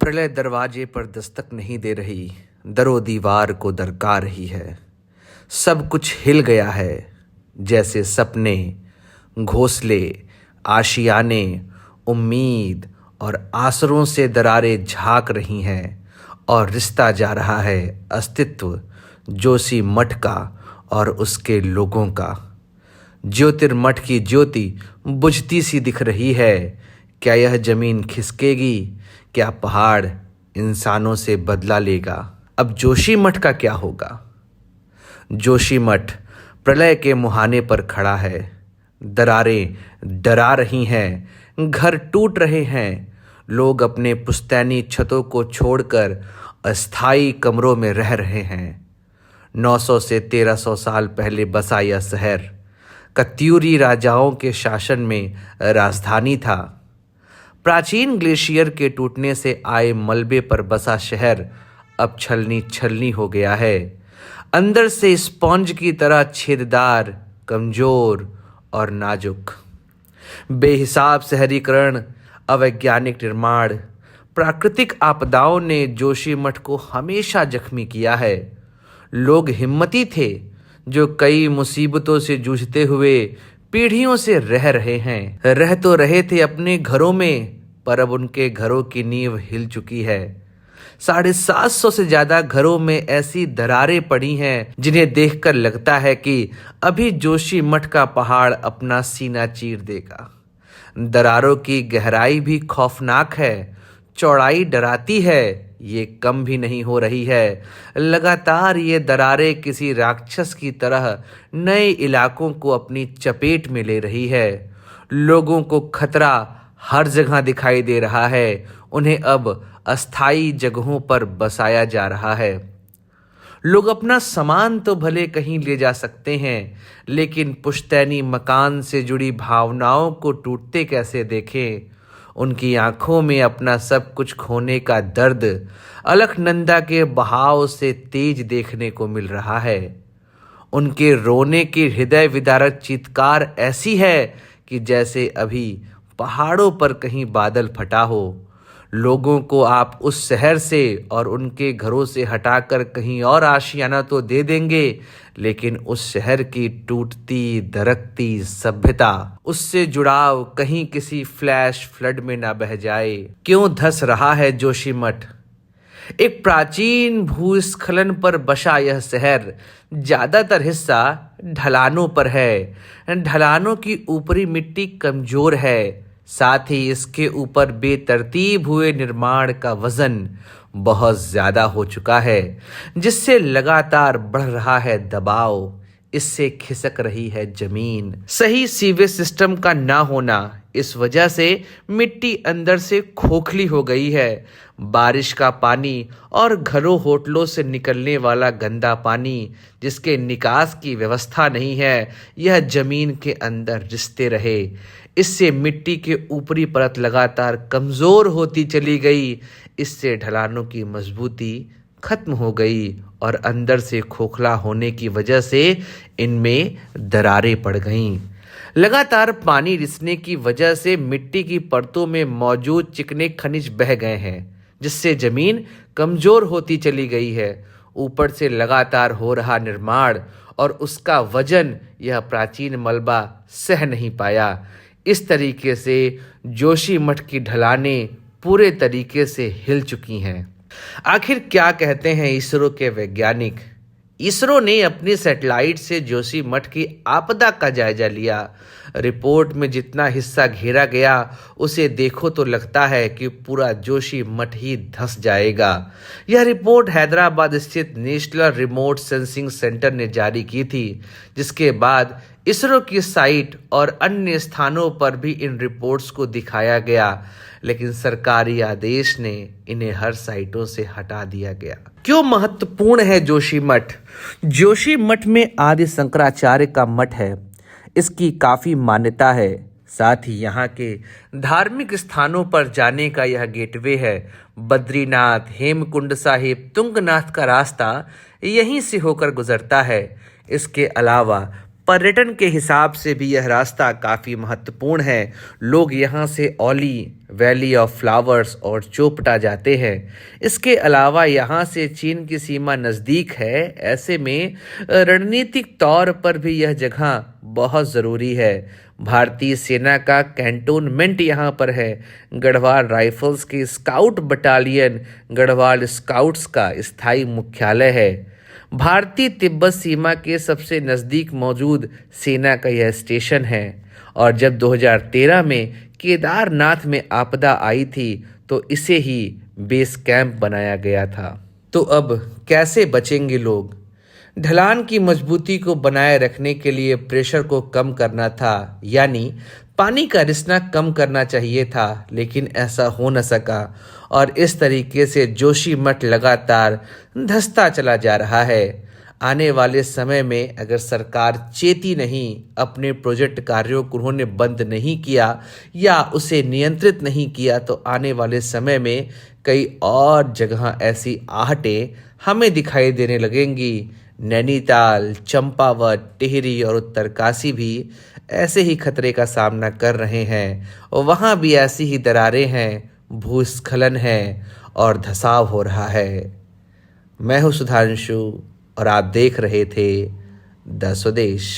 प्रलय दरवाजे पर दस्तक नहीं दे रही, दरो दीवार को दरका रही है। सब कुछ हिल गया है, जैसे सपने, घोंसले, आशियाने, उम्मीद और आसरों से दरारें झाँक रही हैं और रिश्ता जा रहा है अस्तित्व जोशी मठ का और उसके लोगों का। ज्योतिर्मठ की ज्योति बुझती सी दिख रही है। क्या यह जमीन खिसकेगी? क्या पहाड़ इंसानों से बदला लेगा? अब जोशी मठ का क्या होगा? जोशी मठ प्रलय के मुहाने पर खड़ा है। दरारें डरा रही हैं, घर टूट रहे हैं। लोग अपने पुश्तैनी छतों को छोड़कर अस्थायी कमरों में रह रहे हैं। 900 से 1300 साल पहले बसा यह शहर कत्यूरी राजाओं के शासन में राजधानी था। प्राचीन ग्लेशियर के टूटने से आए मलबे पर बसा शहर अब छलनी छलनी हो गया है। अंदर से स्पॉन्ज की तरह छेददार, कमजोर और नाजुक। बेहिसाब शहरीकरण, अवैज्ञानिक निर्माण, प्राकृतिक आपदाओं ने जोशी मठ को हमेशा जख्मी किया है। लोग हिम्मती थे जो कई मुसीबतों से जूझते हुए पीढ़ियों से रह रहे हैं। रह तो रहे थे अपने घरों में, पर अब उनके घरों की नींव हिल चुकी है। 750 से ज्यादा घरों में ऐसी दरारें पड़ी हैं जिन्हें देखकर लगता है कि अभी जोशी मठ का पहाड़ अपना सीना चीर देगा। दरारों की गहराई भी खौफनाक है, चौड़ाई डराती है, ये कम भी नहीं हो रही है। लगातार ये दरारें किसी राक्षस की तरह नए इलाकों को अपनी चपेट में ले रही है। लोगों को खतरा हर जगह दिखाई दे रहा है। उन्हें अब अस्थायी जगहों पर बसाया जा रहा है। लोग अपना सामान तो भले कहीं ले जा सकते हैं, लेकिन पुश्तैनी मकान से जुड़ी भावनाओं को टूटते कैसे देखें? उनकी आंखों में अपना सब कुछ खोने का दर्द अलकनंदा के बहाव से तेज देखने को मिल रहा है। उनके रोने की हृदय विदारक चीत्कार ऐसी है कि जैसे अभी पहाड़ों पर कहीं बादल फटा हो। लोगों को आप उस शहर से और उनके घरों से हटाकर कहीं और आशियाना तो दे देंगे, लेकिन उस शहर की टूटती दरकती सभ्यता, उससे जुड़ाव कहीं किसी फ्लैश फ्लड में ना बह जाए। क्यों धस रहा है जोशी मठ? एक प्राचीन भूस्खलन पर बसा यह शहर ज्यादातर हिस्सा ढलानों पर है। ढलानों की ऊपरी मिट्टी कमजोर है, साथ ही इसके ऊपर बेतरतीब हुए निर्माण का वजन बहुत ज्यादा हो चुका है, जिससे लगातार बढ़ रहा है दबाव। इससे खिसक रही है जमीन। सही सीवेज सिस्टम का ना होना, इस वजह से मिट्टी अंदर से खोखली हो गई है। बारिश का पानी और घरों होटलों से निकलने वाला गंदा पानी, जिसके निकास की व्यवस्था नहीं है, यह जमीन के अंदर रिसते रहे। इससे मिट्टी के ऊपरी परत लगातार कमजोर होती चली गई। इससे ढलानों की मजबूती खत्म हो गई और अंदर से खोखला होने की वजह से इनमें दरारें पड़ गईं। लगातार पानी रिसने की वजह से मिट्टी की परतों में मौजूद चिकने खनिज बह गए हैं, जिससे जमीन कमजोर होती चली गई है। ऊपर से लगातार हो रहा निर्माण और उसका वजन यह प्राचीन मलबा सह नहीं पाया। इस तरीके से जोशी मठ की ढलानें पूरे तरीके से हिल चुकी हैं। आखिर क्या कहते हैं इसरो के वैज्ञानिक? इसरो ने अपनी सैटेलाइट से जोशी मठ की आपदा का जायजा लिया। रिपोर्ट में जितना हिस्सा घेरा गया, उसे देखो तो लगता है कि पूरा जोशी मठ ही धंस जाएगा। यह रिपोर्ट हैदराबाद स्थित नेशनल रिमोट सेंसिंग सेंटर ने जारी की थी, जिसके बाद इसरो की साइट और अन्य स्थानों पर भी इन रिपोर्ट्स को दिखाया गया, लेकिन सरकारी आदेश ने इन्हें हर साइटों से हटा दिया गया। क्यों महत्वपूर्ण है जोशी मठ? जोशी मठ में आदि शंकराचार्य का मठ है। इसकी काफी मान्यता है। साथ ही यहाँ के धार्मिक स्थानों पर जाने का यह गेटवे है। बद्रीनाथ, हेमकुंड साहिब, तुंगनाथ का रास्ता यहीं से होकर गुजरता है। इसके अलावा पर्यटन के हिसाब से भी यह रास्ता काफ़ी महत्वपूर्ण है। लोग यहाँ से औली, वैली ऑफ फ्लावर्स और चोपटा जाते हैं। इसके अलावा यहाँ से चीन की सीमा नज़दीक है। ऐसे में रणनीतिक तौर पर भी यह जगह बहुत ज़रूरी है। भारतीय सेना का कैंटोनमेंट यहाँ पर है। गढ़वाल राइफल्स की स्काउट बटालियन गढ़वाल स्काउट्स का स्थायी मुख्यालय है। भारतीय तिब्बत सीमा के सबसे नज़दीक मौजूद सेना का यह स्टेशन है। और जब 2013 में केदारनाथ में आपदा आई थी तो इसे ही बेस कैंप बनाया गया था। तो अब कैसे बचेंगे लोग? ढलान की मजबूती को बनाए रखने के लिए प्रेशर को कम करना था, यानी पानी का रिसना कम करना चाहिए था, लेकिन ऐसा हो न सका और इस तरीके से जोशीमठ लगातार धंसता चला जा रहा है। आने वाले समय में अगर सरकार चेती नहीं, अपने प्रोजेक्ट कार्यों को उन्होंने बंद नहीं किया या उसे नियंत्रित नहीं किया, तो आने वाले समय में कई और जगह ऐसी आहटें हमें दिखाई देने लगेंगी। नैनीताल, चंपावत, टिहरी और उत्तरकाशी भी ऐसे ही खतरे का सामना कर रहे हैं और वहाँ भी ऐसी ही दरारें हैं, भूस्खलन है और धसाव हो रहा है। मैं हूँ सुधांशु और आप देख रहे थे द स्वदेश।